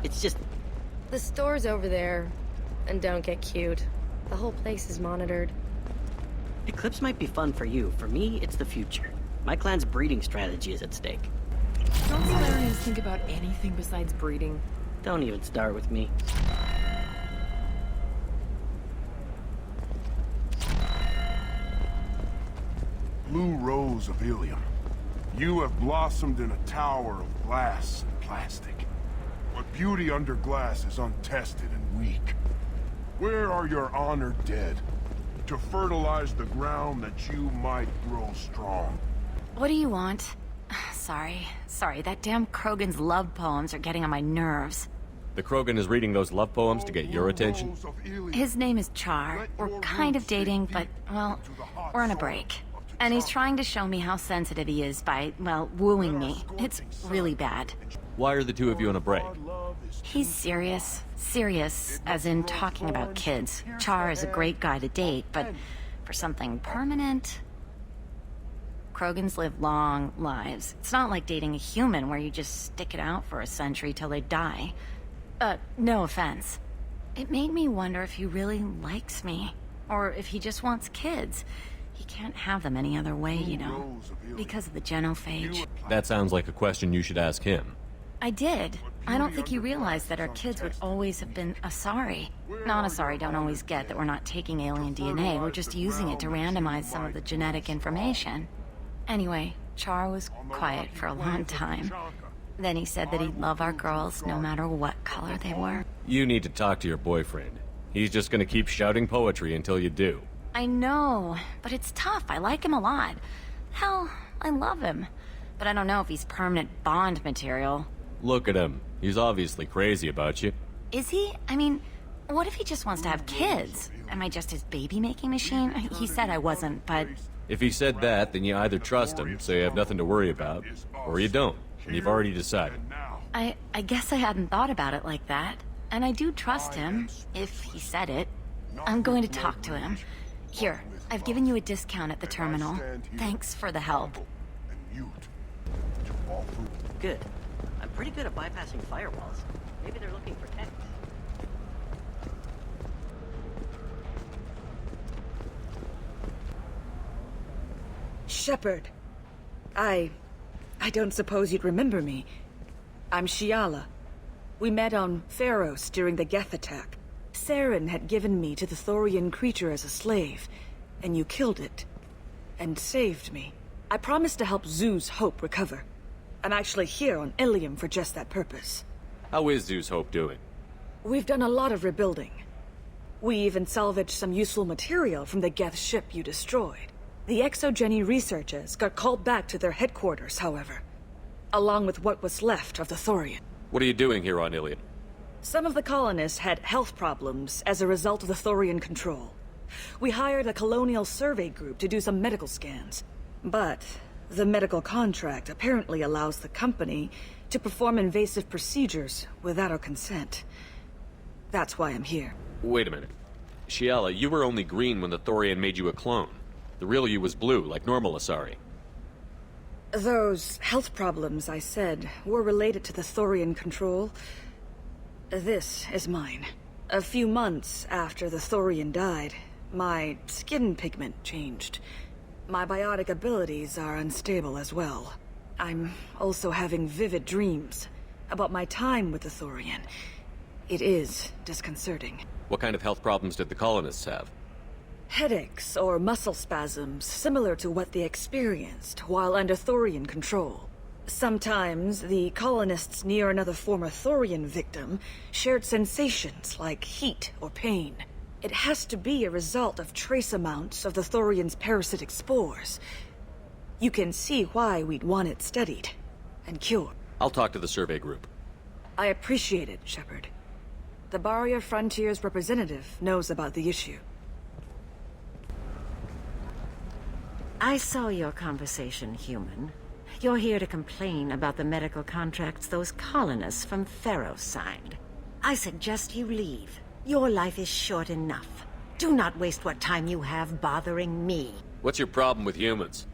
It's just... The store's over there. And don't get cute. The whole place is monitored. Eclipse might be fun for you. For me, it's the future. My clan's breeding strategy is at stake. Don't Solarians think about anything besides breeding? Don't even start with me. Blue rose of helium. You have blossomed in a tower of glass and plastic. But beauty under glass is untested and weak. Where are your honored dead? To fertilize the ground that you might grow strong. What do you want? Sorry, that damn Krogan's love poems are getting on my nerves. The Krogan is reading those love poems to get your attention? His name is Char. We're kind of dating, but, well, we're on a break. And he's trying to show me how sensitive he is by, well, wooing me. It's really bad. Why are the two of you on a break? He's serious. Serious, as in talking about kids. Char is a great guy to date, but for something permanent... Krogans live long lives. It's not like dating a human where you just stick it out for a century till they die. No offense. It made me wonder if he really likes me. Or if he just wants kids. He can't have them any other way, you know. Because of the genophage. That sounds like a question you should ask him. I did. I don't think he realized that our kids would always have been Asari. Non-Asari don't always get that we're not taking alien DNA, we're just using it to randomize some of the genetic information. Anyway, Char was quiet for a long time. Then he said that he'd love our girls no matter what color they were. You need to talk to your boyfriend. He's just gonna keep shouting poetry until you do. I know, but it's tough. I like him a lot. Hell, I love him. But I don't know if he's permanent Bond material. Look at him. He's obviously crazy about you. Is he? I mean, what if he just wants to have kids? Am I just his baby-making machine? He said I wasn't, but... If he said that, then you either trust him, so you have nothing to worry about, or you don't, and you've already decided. I guess I hadn't thought about it like that. And I do trust him, if he said it. I'm going to talk to him. Here, I've given you a discount at the terminal. Thanks for the help. Good. I'm pretty good at bypassing firewalls. Maybe they're looking for text. Shepard. I don't suppose you'd remember me. I'm Shiala. We met on Pharos during the Geth attack. Saren had given me to the Thorian creature as a slave, and you killed it. and saved me. I promised to help Zoo's Hope recover. I'm actually here on Ilium for just that purpose. How is Zeus Hope doing? We've done a lot of rebuilding. We even salvaged some useful material from the geth ship you destroyed. The exogeny researchers got called back to their headquarters, however, along with what was left of the Thorian. What are you doing here on Ilium? Some of the colonists had health problems as a result of the Thorian control. We hired a colonial survey group to do some medical scans. But the medical contract apparently allows the company to perform invasive procedures without our consent. That's why I'm here. Wait a minute. Shiala, you were only green when the Thorian made you a clone. The real you was blue, like normal Asari. Those health problems I said were related to the Thorian control. This is mine. A few months after the Thorian died, my skin pigment changed. My biotic abilities are unstable as well. I'm also having vivid dreams about my time with the Thorian. It is disconcerting. What kind of health problems did the colonists have? Headaches or muscle spasms similar to what they experienced while under Thorian control. Sometimes the colonists near another former Thorian victim shared sensations like heat or pain. It has to be a result of trace amounts of the Thorian's parasitic spores. You can see why we'd want it studied and cured. I'll talk to the survey group. I appreciate it, Shepard. The Barrier Frontier's representative knows about the issue. I saw your conversation, human. You're here to complain about the medical contracts those colonists from Pharaoh signed. I suggest you leave. Your life is short enough. Do not waste what time you have bothering me. What's your problem with humans?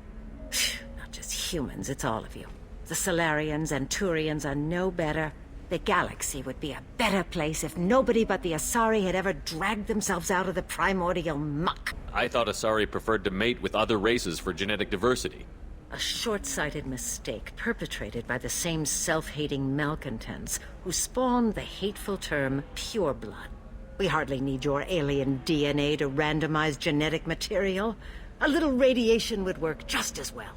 Not just humans, it's all of you. The Solarians and Turians are no better. The galaxy would be a better place if nobody but the Asari had ever dragged themselves out of the primordial muck. I thought Asari preferred to mate with other races for genetic diversity. A short-sighted mistake perpetrated by the same self-hating malcontents who spawned the hateful term pureblood. We hardly need your alien DNA to randomize genetic material. A little radiation would work just as well.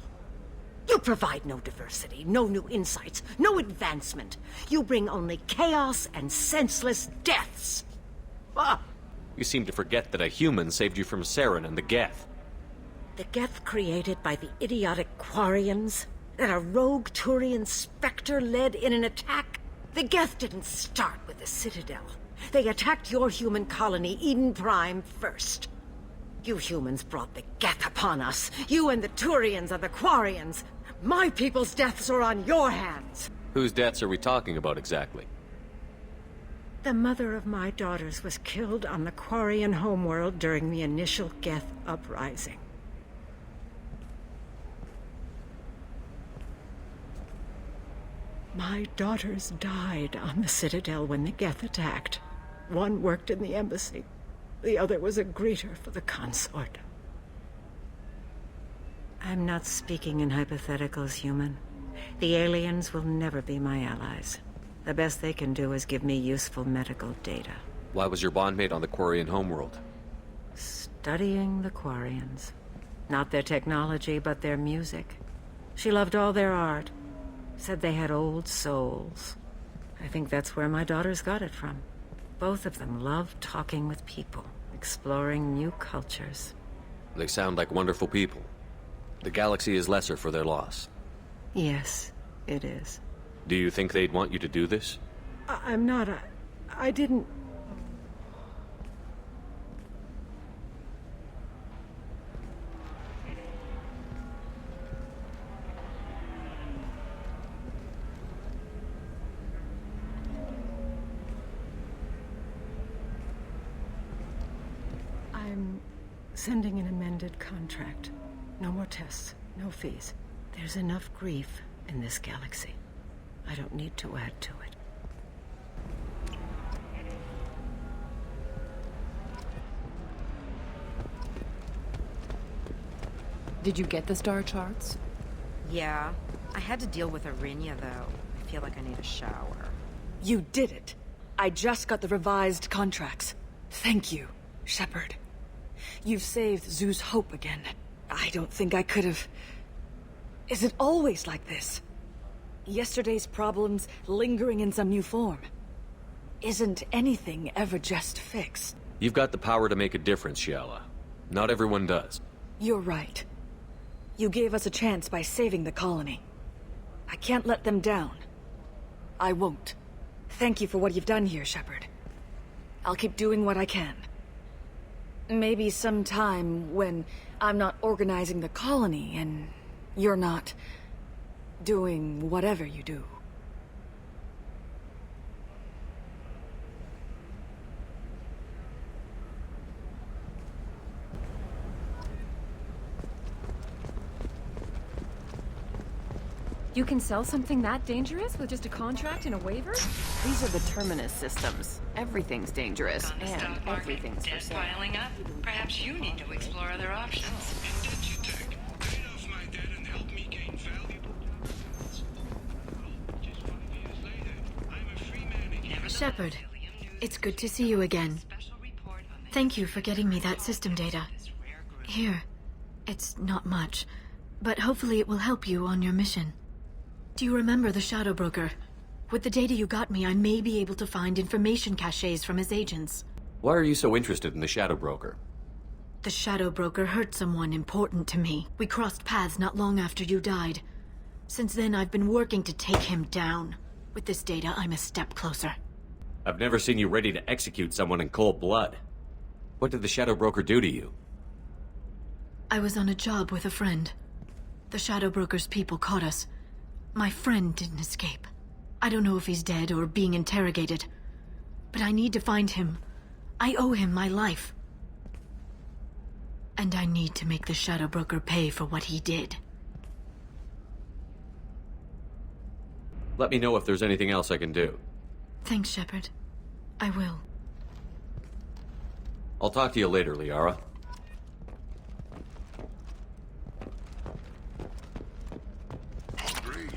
You provide no diversity, no new insights, no advancement. You bring only chaos and senseless deaths. Ah! You seem to forget that a human saved you from Saren and the Geth. The Geth created by the idiotic Quarians? That a rogue Turian specter led in an attack? The Geth didn't start with the Citadel. They attacked your human colony, Eden Prime, first. You humans brought the Geth upon us. You and the Turians and the Quarians. My people's deaths are on your hands. Whose deaths are we talking about exactly? The mother of my daughters was killed on the Quarian homeworld during the initial Geth uprising. My daughters died on the Citadel when the Geth attacked. One worked in the embassy. The other was a greeter for the consort. I'm not speaking in hypotheticals, human. The aliens will never be my allies. The best they can do is give me useful medical data. Why was your bondmate on the Quarian homeworld? Studying the Quarians. Not their technology, but their music. She loved all their art. Said they had old souls. I think that's where my daughters got it from. Both of them loved talking with people, exploring new cultures. They sound like wonderful people. The galaxy is lesser for their loss. Yes, it is. Do you think they'd want you to do this? I'm not. I didn't... I'm sending an amended contract. No more tests, no fees. There's enough grief in this galaxy. I don't need to add to it. Did you get the star charts? Yeah. I had to deal with Arinya, though. I feel like I need a shower. You did it. I just got the revised contracts. Thank you, Shepard. You've saved Zoo's hope again. I don't think I could have... Is it always like this? Yesterday's problems lingering in some new form? Isn't anything ever just fixed? You've got the power to make a difference, Shiala. Not everyone does. You're right. You gave us a chance by saving the colony. I can't let them down. I won't. Thank you for what you've done here, Shepard. I'll keep doing what I can. Maybe sometime when I'm not organizing the colony and you're not doing whatever you do. You can sell something that dangerous with just a contract and a waiver? These are the Terminus systems. Everything's dangerous, and everything's for sale. Piling up? Perhaps you need to explore other options. Shepard, it's good to see you again. Thank you for getting me that system data. Here, it's not much, but hopefully it will help you on your mission. Do you remember the Shadow Broker? With the data you got me, I may be able to find information caches from his agents. Why are you so interested in the Shadow Broker? The Shadow Broker hurt someone important to me. We crossed paths not long after you died. Since then, I've been working to take him down. With this data, I'm a step closer. I've never seen you ready to execute someone in cold blood. What did the Shadow Broker do to you? I was on a job with a friend. The Shadow Broker's people caught us. My friend didn't escape. I don't know if he's dead or being interrogated. But I need to find him. I owe him my life. And I need to make the Shadow Broker pay for what he did. Let me know if there's anything else I can do. Thanks, Shepard. I will. I'll talk to you later, Liara. Hungry?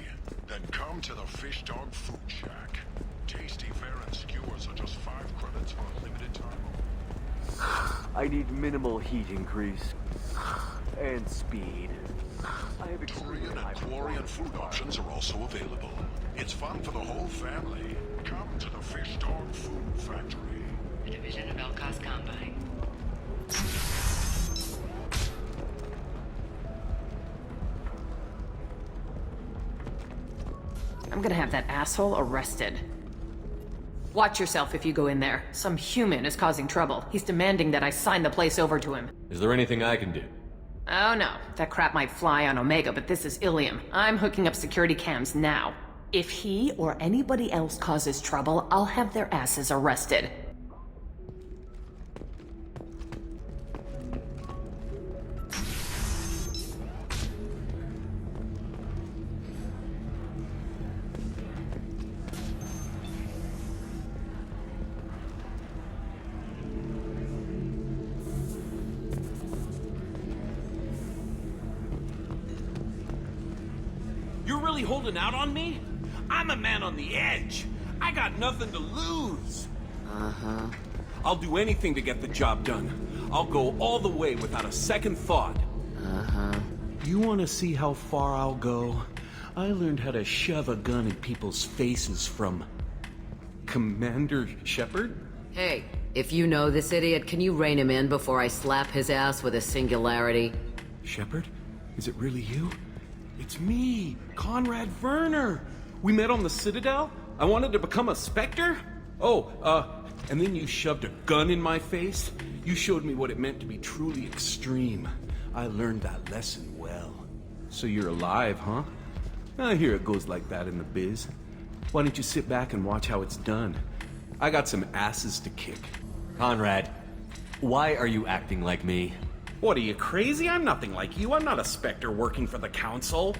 Then come to the Fish Dog Food Shack. Tasty fare and skewers are just 5 credits for a limited time. I need minimal heat increase. And speed. I have Dorian and Quarian food options are also available. It's fun for the whole family. Come to the Fish Dog Food Factory. A division of Elcos Combine. I'm gonna have that asshole arrested. Watch yourself if you go in there. Some human is causing trouble. He's demanding that I sign the place over to him. Is there anything I can do? Oh no, that crap might fly on Omega, but this is Ilium. I'm hooking up security cams now. If he or anybody else causes trouble, I'll have their asses arrested. You're really holding out on me? I'm a man on the edge. I got nothing to lose. Uh-huh. I'll do anything to get the job done. I'll go all the way without a second thought. Uh-huh. You want to see how far I'll go? I learned how to shove a gun in people's faces from... Commander Shepard? Hey, if you know this idiot, can you rein him in before I slap his ass with a singularity? Shepard? Is it really you? It's me, Conrad Werner. We met on the Citadel? I wanted to become a Spectre? And then you shoved a gun in my face? You showed me what it meant to be truly extreme. I learned that lesson well. So you're alive, huh? I hear it goes like that in the biz. Why don't you sit back and watch how it's done? I got some asses to kick. Conrad, why are you acting like me? What, are you crazy? I'm nothing like you. I'm not a Spectre working for the Council.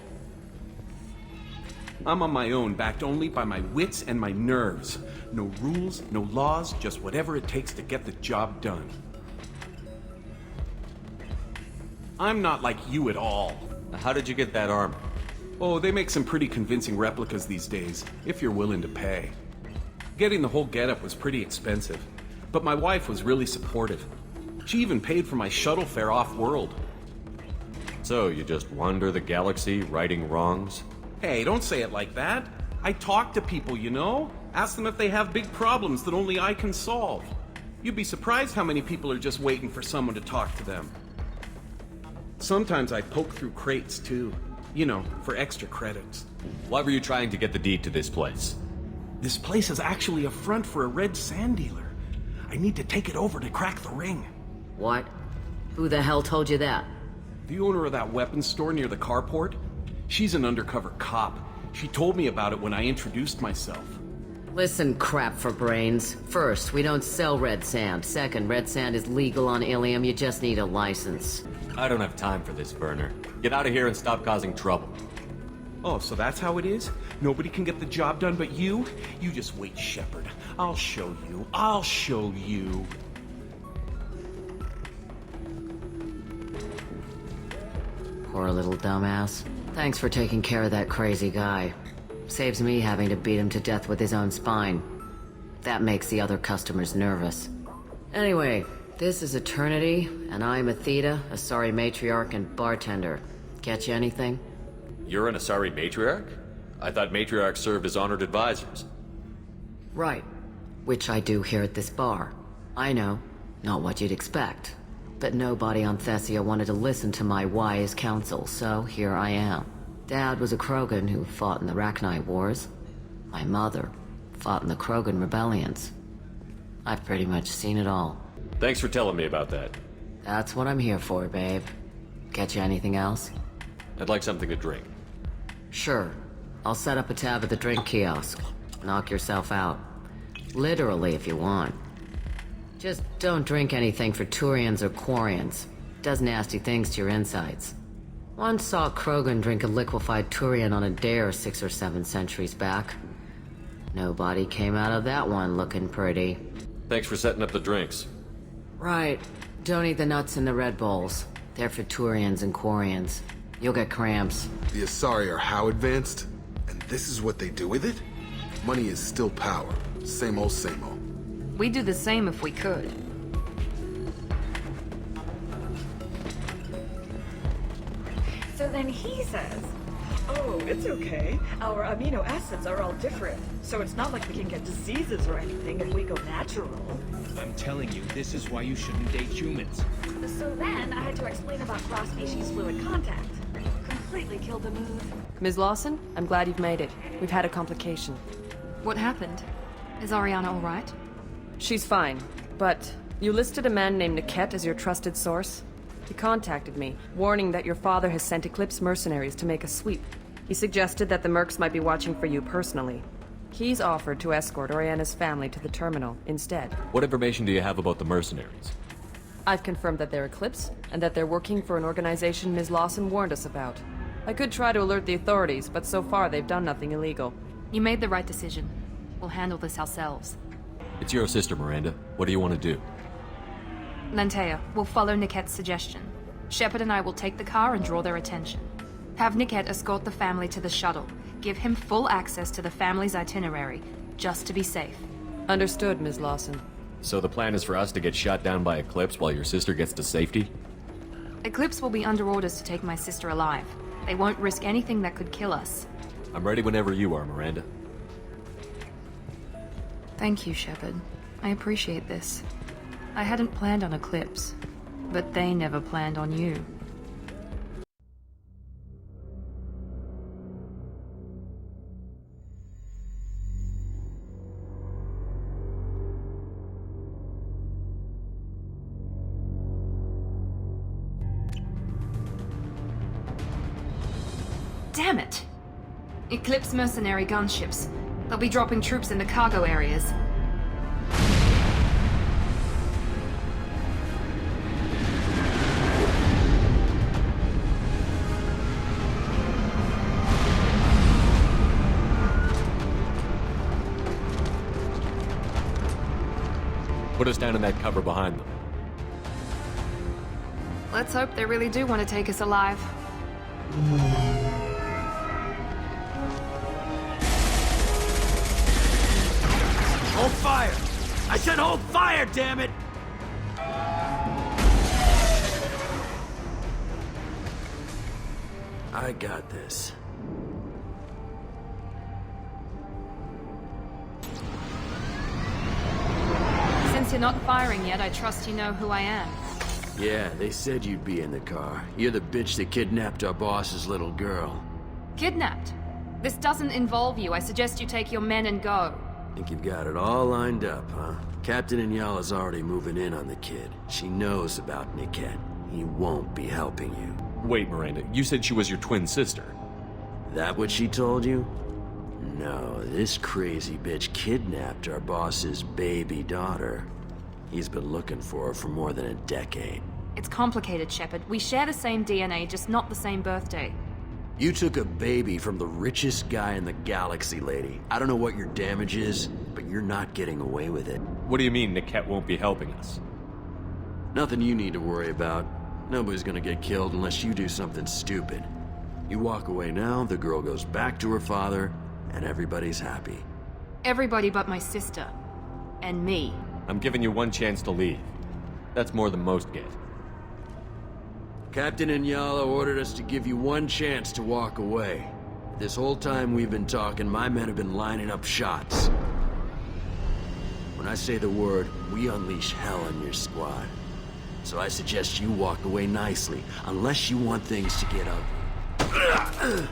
I'm on my own, backed only by my wits and my nerves. No rules, no laws, just whatever it takes to get the job done. I'm not like you at all. How did you get that armor? Oh, they make some pretty convincing replicas these days, if you're willing to pay. Getting the whole getup was pretty expensive, but my wife was really supportive. She even paid for my shuttle fare off-world. So, you just wander the galaxy, righting wrongs? Hey, don't say it like that. I talk to people, you know? Ask them if they have big problems that only I can solve. You'd be surprised how many people are just waiting for someone to talk to them. Sometimes I poke through crates, too. You know, for extra credits. Why were you trying to get the deed to this place? This place is actually a front for a red sand dealer. I need to take it over to crack the ring. What? Who the hell told you that? The owner of that weapons store near the carport? She's an undercover cop. She told me about it when I introduced myself. Listen, crap for brains. First, we don't sell red sand. Second, red sand is legal on Ilium. You just need a license. I don't have time for this, Werner. Get out of here and stop causing trouble. Oh, so that's how it is? Nobody can get the job done but you? You just wait, Shepard. I'll show you. I'll show you. Poor little dumbass. Thanks for taking care of that crazy guy. Saves me having to beat him to death with his own spine. That makes the other customers nervous. Anyway, this is Eternity, and I'm Athena, a sorry matriarch and bartender. Get you anything? You're an Asari matriarch? I thought matriarchs served as honored advisors. Right. Which I do here at this bar. I know, not what you'd expect. But nobody on Thessia wanted to listen to my wise counsel, so here I am. Dad was a Krogan who fought in the Rachni Wars. My mother fought in the Krogan rebellions. I've pretty much seen it all. Thanks for telling me about that. That's what I'm here for, babe. Get you anything else? I'd like something to drink. Sure. I'll set up a tab at the drink kiosk. Knock yourself out. Literally, if you want. Just don't drink anything for Turians or Quarians. Does nasty things to your insides. Once saw Krogan drink a liquefied Turian on a dare 6 or 7 centuries back. Nobody came out of that one looking pretty. Thanks for setting up the drinks. Right. Don't eat the nuts in the Red Bulls. They're for Turians and Quarians. You'll get cramps. The Asari are how advanced? And this is what they do with it? Money is still power. Same old, same old. We'd do the same if we could. So then he says, oh, it's okay. Our amino acids are all different. So it's not like we can get diseases or anything if we go natural. I'm telling you, this is why you shouldn't date humans. So then I had to explain about cross-species fluid contact. Completely killed the mood. Ms. Lawson, I'm glad you've made it. We've had a complication. What happened? Is Ariana all right? She's fine, but you listed a man named Niket as your trusted source. He contacted me, warning that your father has sent Eclipse mercenaries to make a sweep. He suggested that the Mercs might be watching for you personally. He's offered to escort Oriana's family to the terminal instead. What information do you have about the mercenaries? I've confirmed that they're Eclipse, and that they're working for an organization Ms. Lawson warned us about. I could try to alert the authorities, but so far they've done nothing illegal. You made the right decision. We'll handle this ourselves. It's your sister, Miranda. What do you want to do? Lantea, we'll follow Niket's suggestion. Shepard and I will take the car and draw their attention. Have Niket escort the family to the shuttle. Give him full access to the family's itinerary, just to be safe. Understood, Ms. Lawson. So the plan is for us to get shot down by Eclipse while your sister gets to safety? Eclipse will be under orders to take my sister alive. They won't risk anything that could kill us. I'm ready whenever you are, Miranda. Thank you, Shepard. I appreciate this. I hadn't planned on Eclipse, but they never planned on you. Damn it! Eclipse mercenary gunships. They'll be dropping troops in the cargo areas. Put us down in that cover behind them. Let's hope they really do want to take us alive. Hold fire! I said hold fire, damn it! I got this. Since you're not firing yet, I trust you know who I am. Yeah, they said you'd be in the car. You're the bitch that kidnapped our boss's little girl. Kidnapped? This doesn't involve you. I suggest you take your men and go. Think you've got it all lined up, huh? Captain Inyala's already moving in on the kid. She knows about Niket. He won't be helping you. Wait, Miranda, you said she was your twin sister. That what she told you? No, this crazy bitch kidnapped our boss's baby daughter. He's been looking for her for more than a decade. It's complicated, Shepard. We share the same DNA, just not the same birthday. You took a baby from the richest guy in the galaxy, lady. I don't know what your damage is, but you're not getting away with it. What do you mean Niket won't be helping us? Nothing you need to worry about. Nobody's gonna get killed unless you do something stupid. You walk away now, the girl goes back to her father, and everybody's happy. Everybody but my sister. And me. I'm giving you one chance to leave. That's more than most get. Captain Inyala ordered us to give you one chance to walk away. This whole time we've been talking, my men have been lining up shots. When I say the word, we unleash hell on your squad. So I suggest you walk away nicely, unless you want things to get ugly.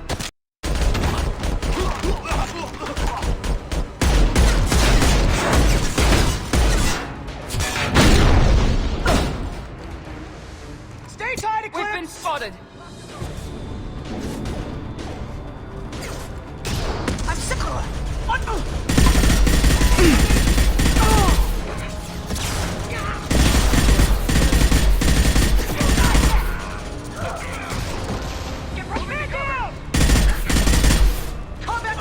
Stay tight, Eclipse! We've been spotted. I'm sick of it. Man down! Combat!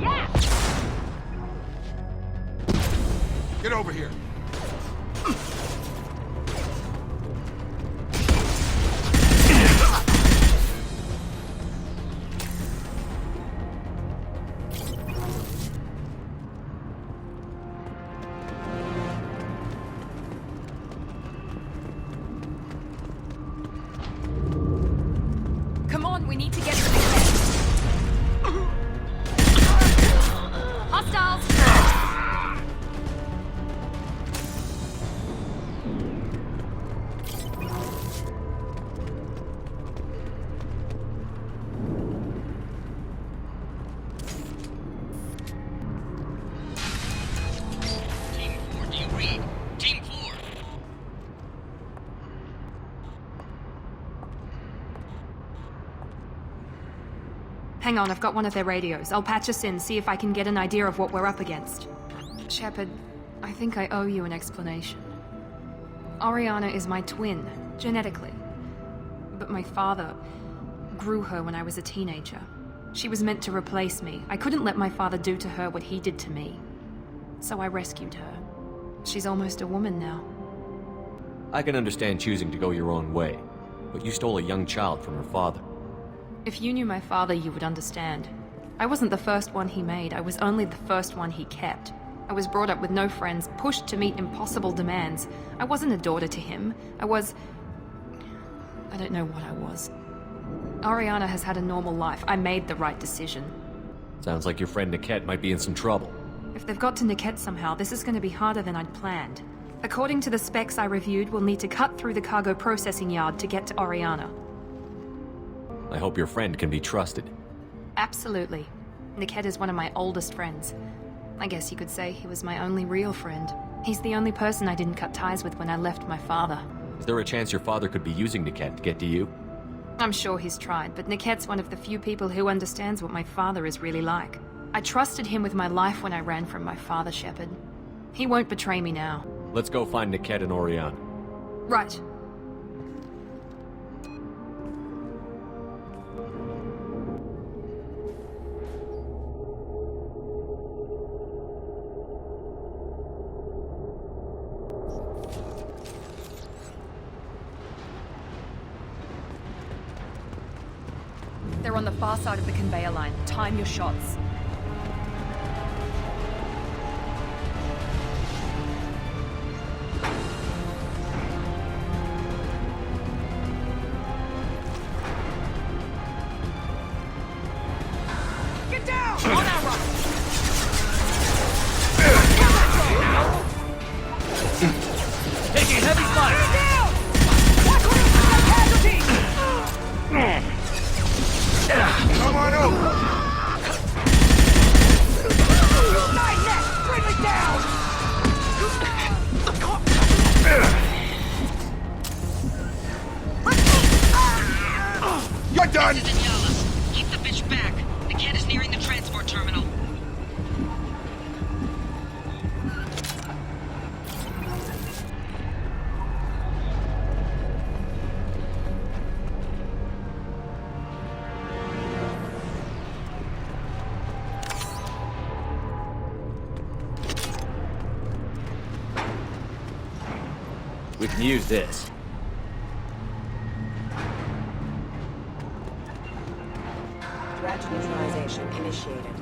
Yeah! Get over here. Come on, we need to get to the tent. Hostiles! Team 4, do you read? Team 4. Hang on, I've got one of their radios. I'll patch us in, see if I can get an idea of what we're up against. Shepard, I think I owe you an explanation. Oriana is my twin, genetically. But my father grew her when I was a teenager. She was meant to replace me. I couldn't let my father do to her what he did to me. So I rescued her. She's almost a woman now. I can understand choosing to go your own way, but you stole a young child from her father. If you knew my father, you would understand. I wasn't the first one he made, I was only the first one he kept. I was brought up with no friends, pushed to meet impossible demands. I wasn't a daughter to him. I don't know what I was. Oriana has had a normal life. I made the right decision. Sounds like your friend Niket might be in some trouble. If they've got to Niket somehow, this is going to be harder than I'd planned. According to the specs I reviewed, we'll need to cut through the cargo processing yard to get to Oriana. I hope your friend can be trusted. Absolutely. Niket is one of my oldest friends. I guess you could say he was my only real friend. He's the only person I didn't cut ties with when I left my father. Is there a chance your father could be using Niket to get to you? I'm sure he's tried, but Niket's one of the few people who understands what my father is really like. I trusted him with my life when I ran from my father, Shepard. He won't betray me now. Let's go find Niket and Oriana. Right. They're on the far side of the conveyor line. Time your shots. Taking heavy fire! Down! Watch where you casualties! Come on over! Nine net! Bring me down! You're done! This is Ayala. Keep the bitch back. The cat is nearing the transport terminal. We can use this. Threat neutralization initiated.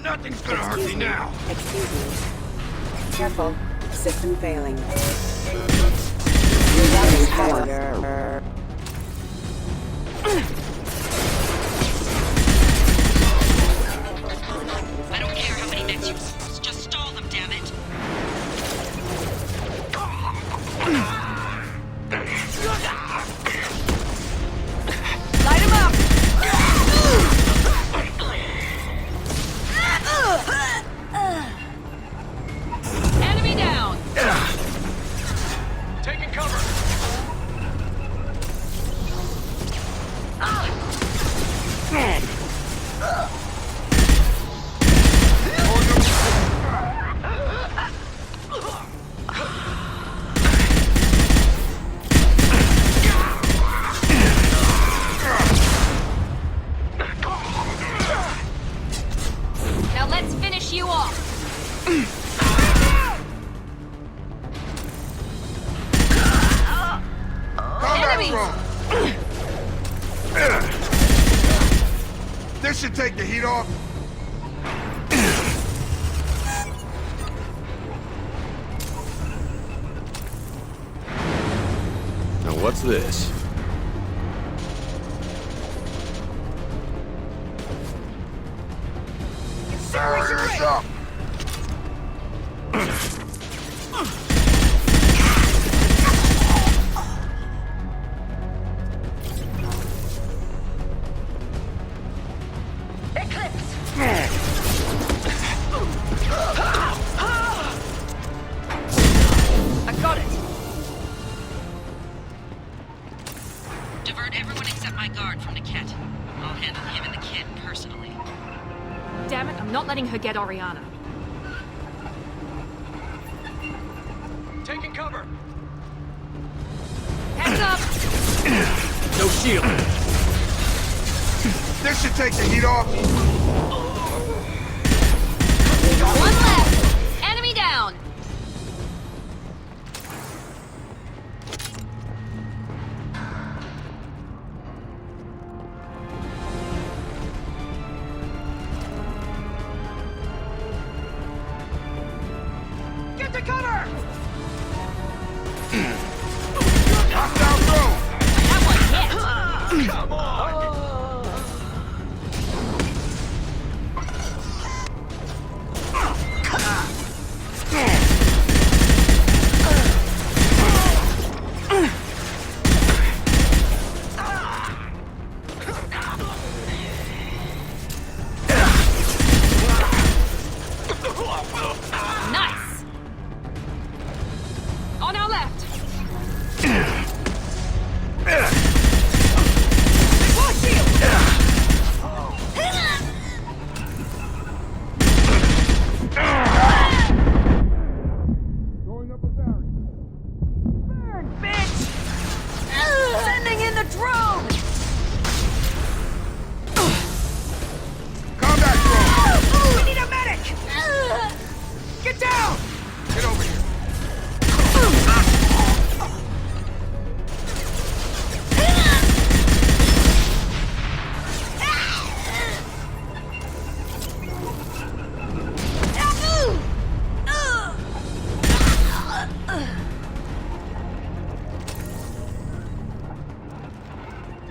Nothing's gonna hurt me now. Excuse me. Careful. System failing. Power. I don't care how many nets you use. Just stall them, damn it. Light him up! Enemy down! Taking cover! Now let's finish you off! Combat drone! This should take the heat off. Now what's this? Barriers up! I got it! Divert everyone except my guard from Niket. I'll handle him and the kid personally. Damn it, I'm not letting her get Oriana. Taking cover! Hands up! No shield. This should take the heat off. One left! Enemy down! Get to cover! Hostile drone! That one hit! Come on! Nice! On our left! Watch shield! Going up a barrier. Burn, bitch! Sending in the drone! Combat drone! We need a medic! Get down! Get over here.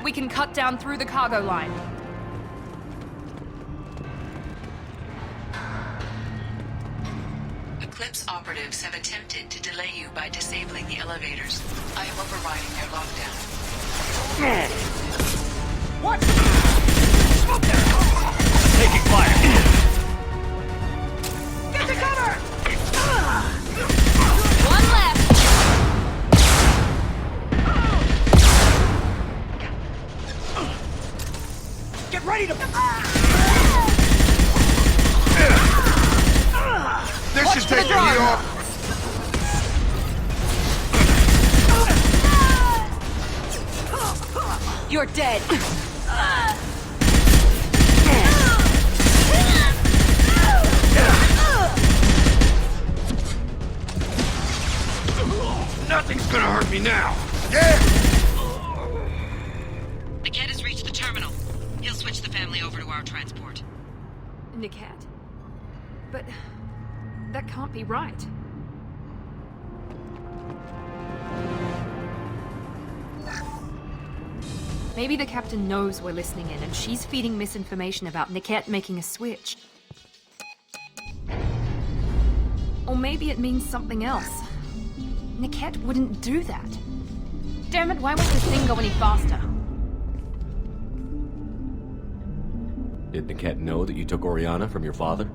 We can cut down through the cargo line. Eclipse operatives have attempted to delay you by disabling the elevators. I am overriding their lockdown. What? Smoke there! Taking fire! Get to cover! One left! Get ready to... This should take the heat off. You're dead. Nothing's gonna hurt me now. Yeah! Niket has reached the terminal. He'll switch the family over to our transport. Niket? But... that can't be right. Maybe the captain knows we're listening in and she's feeding misinformation about Niket making a switch. Or maybe it means something else. Niket wouldn't do that. Damn it, why won't this thing go any faster? Did Niket know that you took Oriana from your father?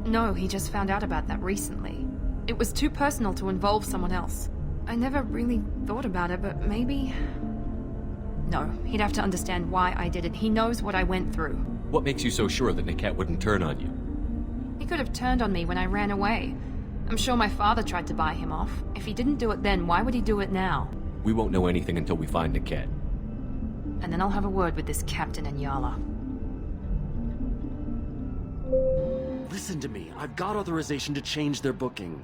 No, he just found out about that recently. It was too personal to involve someone else. I never really thought about it, but maybe... No, he'd have to understand why I did it. He knows what I went through. What makes you so sure that Niket wouldn't turn on you? He could have turned on me when I ran away. I'm sure my father tried to buy him off. If he didn't do it then, why would he do it now? We won't know anything until we find Niket. And then I'll have a word with this captain and Yala. Listen to me. I've got authorization to change their booking.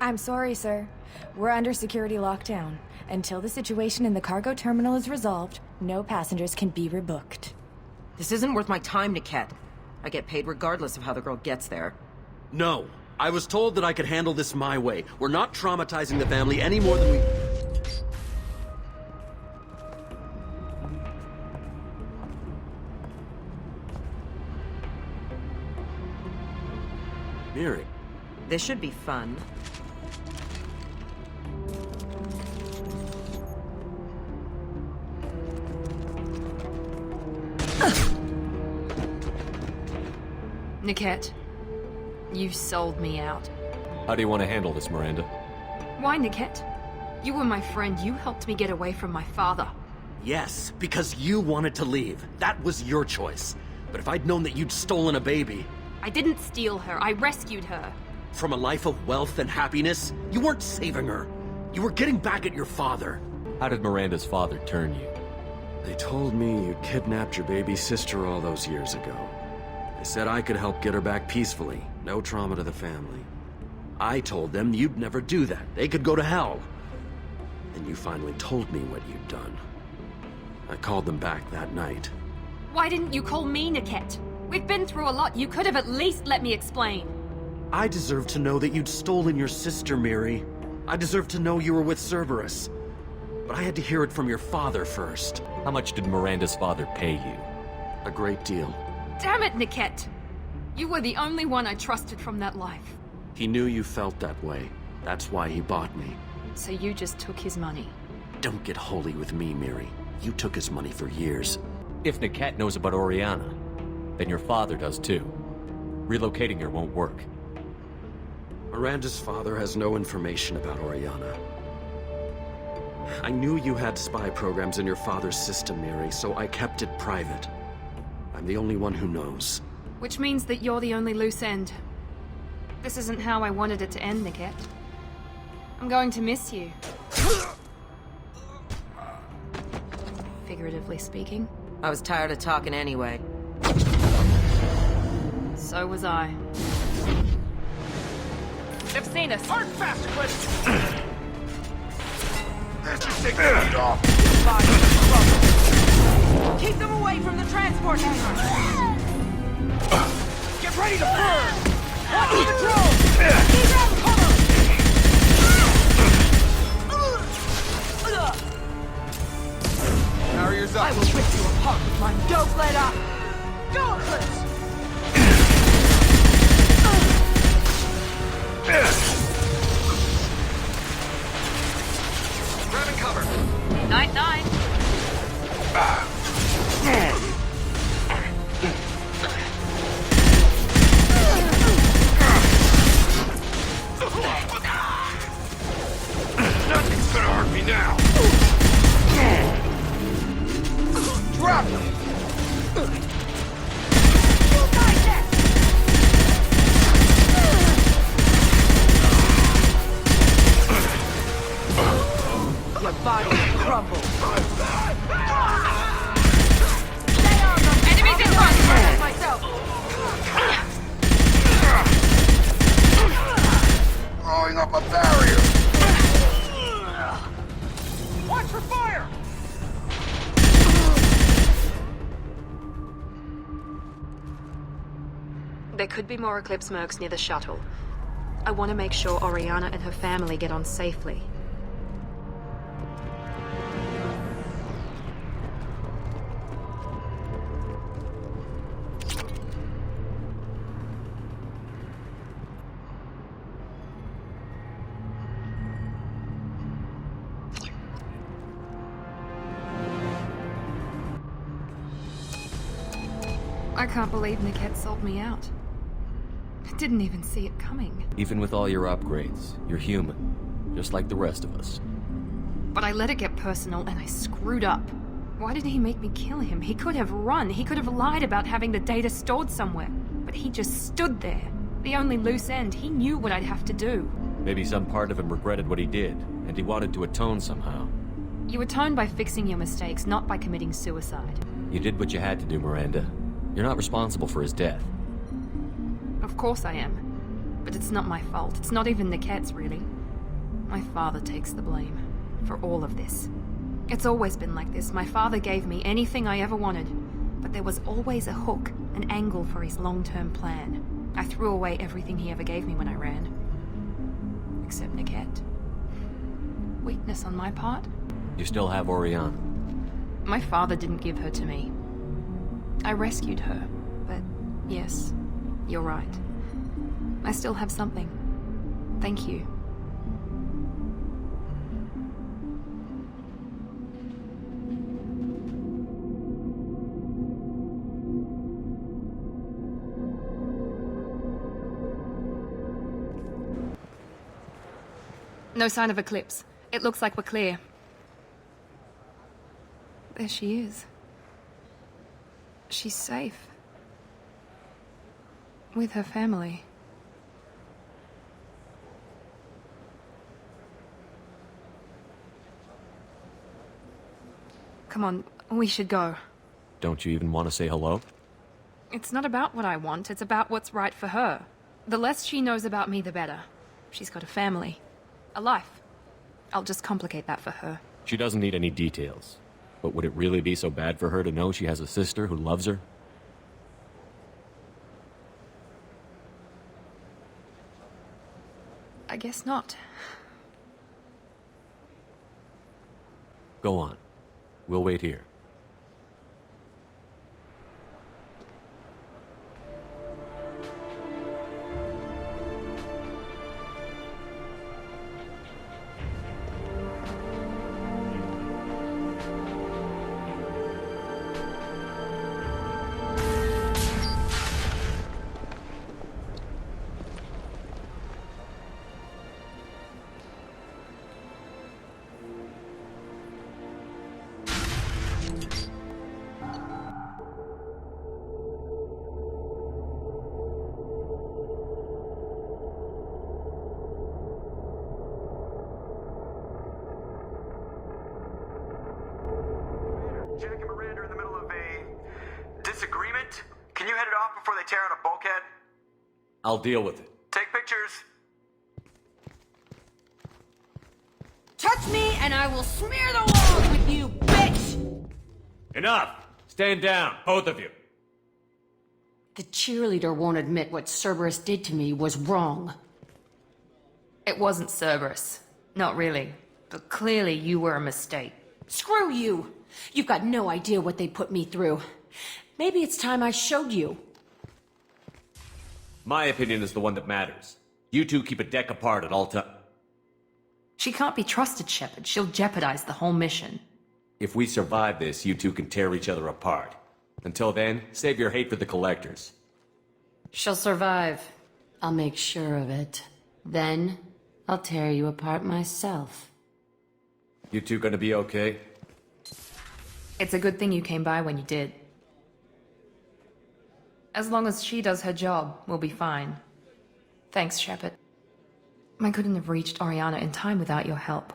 I'm sorry, sir. We're under security lockdown. Until the situation in the cargo terminal is resolved, no passengers can be rebooked. This isn't worth my time, Niket. I get paid regardless of how the girl gets there. No. I was told that I could handle this my way. We're not traumatizing the family any more than we... Miri. This should be fun. Niket, you sold me out. How do you want to handle this, Miranda? Why, Niket? You were my friend. You helped me get away from my father. Yes, because you wanted to leave. That was your choice. But if I'd known that you'd stolen a baby... I didn't steal her. I rescued her. From a life of wealth and happiness, you weren't saving her. You were getting back at your father. How did Miranda's father turn you? They told me you kidnapped your baby sister all those years ago. They said I could help get her back peacefully. No trauma to the family. I told them you'd never do that. They could go to hell. Then you finally told me what you'd done. I called them back that night. Why didn't you call me, Niket? We've been through a lot. You could have at least let me explain. I deserve to know that you'd stolen your sister, Miri. I deserve to know you were with Cerberus. But I had to hear it from your father first. How much did Miranda's father pay you? A great deal. Damn it, Niket! You were the only one I trusted from that life. He knew you felt that way. That's why he bought me. So you just took his money? Don't get holy with me, Miri. You took his money for years. If Niket knows about Oriana, then your father does too. Relocating her won't work. Miranda's father has no information about Oriana. I knew you had spy programs in your father's system, Miri, so I kept it private. I'm the only one who knows. Which means that you're the only loose end. This isn't how I wanted it to end, Niket. I'm going to miss you. Figuratively speaking. I was tired of talking anyway. So was I. They've seen us. Hard fast, Eclipse! Let's just take the heat off. Keep them away from the transport hangar! Get ready to burn! Watch the drone! Keep them covered! Barriers up. I will rip you apart with my dope let up! Go, Eclipse! could be more Eclipse mercs near the shuttle. I want to make sure Oriana and her family get on safely. I can't believe Niket sold me out. I didn't even see it coming. Even with all your upgrades, you're human. Just like the rest of us. But I let it get personal and I screwed up. Why did he make me kill him? He could have run. He could have lied about having the data stored somewhere. But he just stood there. The only loose end. He knew what I'd have to do. Maybe some part of him regretted what he did, and he wanted to atone somehow. You atone by fixing your mistakes, not by committing suicide. You did what you had to do, Miranda. You're not responsible for his death. Of course I am. But it's not my fault. It's not even Niket's, really. My father takes the blame for all of this. It's always been like this. My father gave me anything I ever wanted, but there was always a hook, an angle for his long-term plan. I threw away everything he ever gave me when I ran. Except Niket. Weakness on my part? You still have Oriana. My father didn't give her to me. I rescued her, but yes, you're right. I still have something. Thank you. No sign of Eclipse. It looks like we're clear. There she is. She's safe. With her family. Come on, we should go. Don't you even want to say hello? It's not about what I want, it's about what's right for her. The less she knows about me, the better. She's got a family. A life. I'll just complicate that for her. She doesn't need any details. But would it really be so bad for her to know she has a sister who loves her? I guess not. Go on. We'll wait here. Jack and Miranda are in the middle of a disagreement. Can you head it off before they tear out a bulkhead? I'll deal with it. Take pictures. Touch me and I will smear the walls with you, bitch! Enough! Stand down, both of you. The cheerleader won't admit what Cerberus did to me was wrong. It wasn't Cerberus. Not really. But clearly you were a mistake. Screw you! You've got no idea what they put me through. Maybe it's time I showed you. My opinion is the one that matters. You two keep a deck apart at all times. She can't be trusted, Shepard. She'll jeopardize the whole mission. If we survive this, you two can tear each other apart. Until then, save your hate for the Collectors. She'll survive. I'll make sure of it. Then, I'll tear you apart myself. You two gonna be okay? It's a good thing you came by when you did. As long as she does her job, we'll be fine. Thanks, Shepard. I couldn't have reached Oriana in time without your help.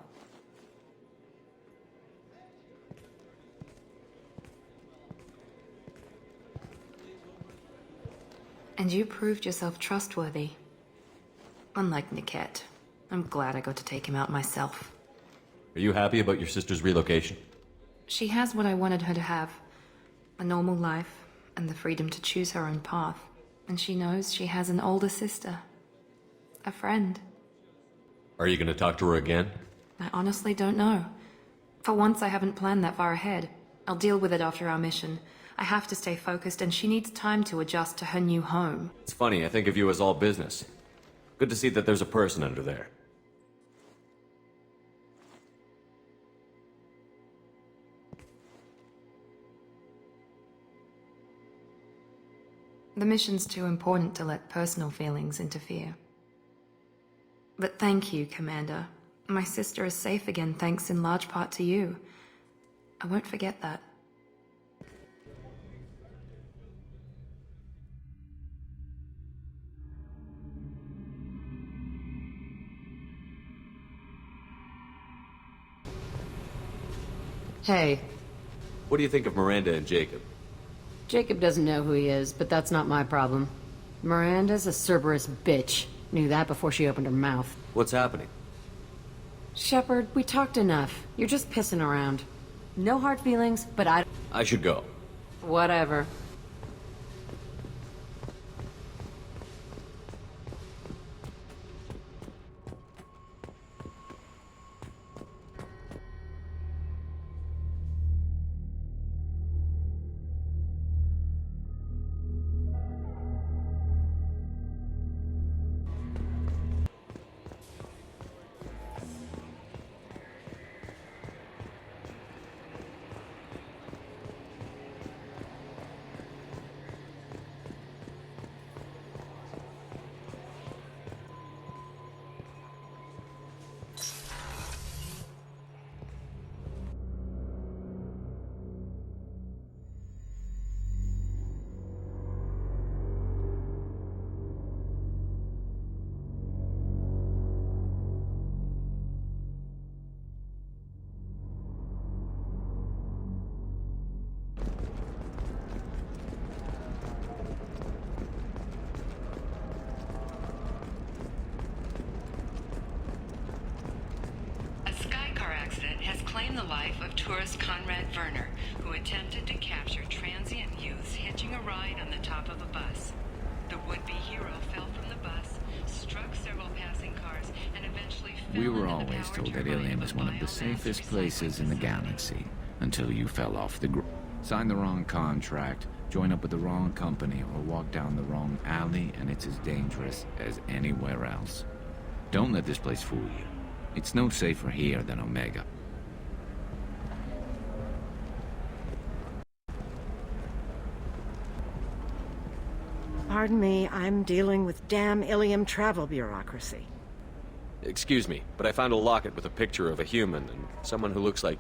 And you proved yourself trustworthy. Unlike Niket, I'm glad I got to take him out myself. Are you happy about your sister's relocation? She has what I wanted her to have. A normal life, and the freedom to choose her own path. And she knows she has an older sister. A friend. Are you gonna talk to her again? I honestly don't know. For once, I haven't planned that far ahead. I'll deal with it after our mission. I have to stay focused, and she needs time to adjust to her new home. It's funny, I think of you as all business. Good to see that there's a person under there. The mission's too important to let personal feelings interfere. But thank you, Commander. My sister is safe again thanks in large part to you. I won't forget that. Hey. What do you think of Miranda and Jacob? Jacob doesn't know who he is, but that's not my problem. Miranda's a Cerberus bitch. Knew that before she opened her mouth. What's happening? Shepard, we talked enough. You're just pissing around. No hard feelings, but I should go. Whatever. The life of tourist Conrad Werner, who attempted to capture transient youths hitching a ride on the top of a bus. The would-be hero fell from the bus, struck several passing cars, and eventually fell We were into the always power told that turbine Ilium of is a one of the biomass safest recycling places in the galaxy, until you fell off the signed the wrong contract, join up with the wrong company, or walk down the wrong alley, and it's as dangerous as anywhere else. Don't let this place fool you. It's no safer here than Omega. Pardon me, I'm dealing with damn Ilium travel bureaucracy. Excuse me, but I found a locket with a picture of a human and someone who looks like...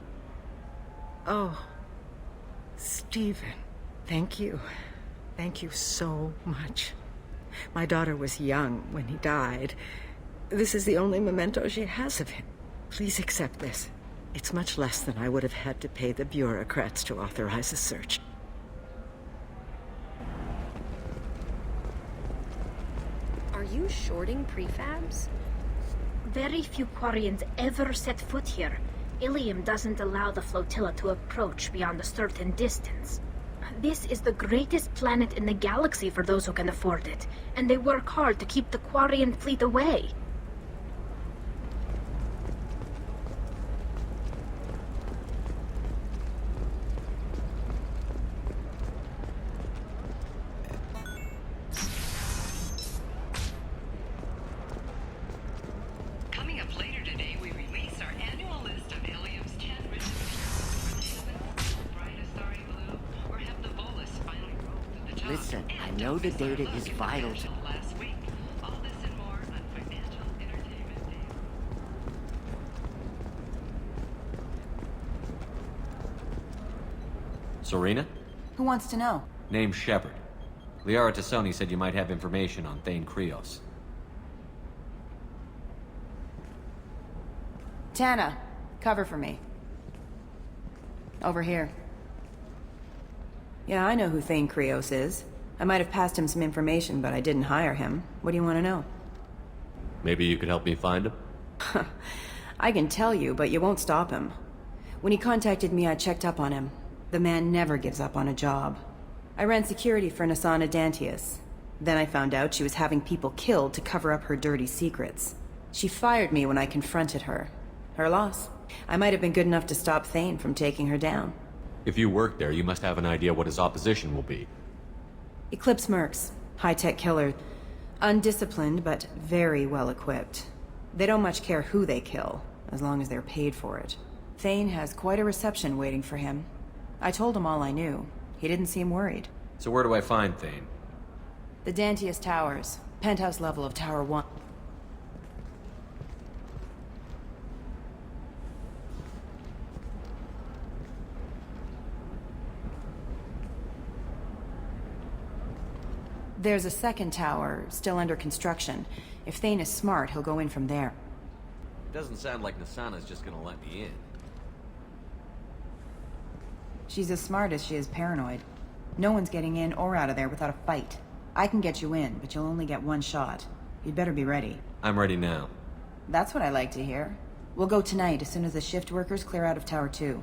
Oh. Stephen. Thank you. Thank you so much. My daughter was young when he died. This is the only memento she has of him. Please accept this. It's much less than I would have had to pay the bureaucrats to authorize a search. Are you shorting prefabs? Very few Quarians ever set foot here. Ilium doesn't allow the flotilla to approach beyond a certain distance. This is the greatest planet in the galaxy for those who can afford it, and they work hard to keep the Quarian fleet away. Coming up later today, we release our annual list of Ilium's 10 richest brightest starry blue, or have the Volus finally rolled to the top. Listen, I know the data is vital to... Last week. All this and more on Financial Entertainment Day. Serena? Who wants to know? Name's Shepard. Liara Tassoni said you might have information on Thane Krios. Tana, cover for me. Over here. Yeah, I know who Thane Krios is. I might have passed him some information, but I didn't hire him. What do you want to know? Maybe you could help me find him? I can tell you, but you won't stop him. When he contacted me, I checked up on him. The man never gives up on a job. I ran security for Nasana Dantius. Then I found out she was having people killed to cover up her dirty secrets. She fired me when I confronted her. Her loss. I might have been good enough to stop Thane from taking her down. If you work there, you must have an idea what his opposition will be. Eclipse mercs. High-tech killer. Undisciplined, but very well-equipped. They don't much care who they kill, as long as they're paid for it. Thane has quite a reception waiting for him. I told him all I knew. He didn't seem worried. So where do I find Thane? The Dantius Towers. Penthouse level of Tower 1. There's a second tower, still under construction. If Thane is smart, he'll go in from there. Doesn't sound like Nasana's just gonna let me in. She's as smart as she is paranoid. No one's getting in or out of there without a fight. I can get you in, but you'll only get one shot. You'd better be ready. I'm ready now. That's what I like to hear. We'll go tonight as soon as the shift workers clear out of Tower 2.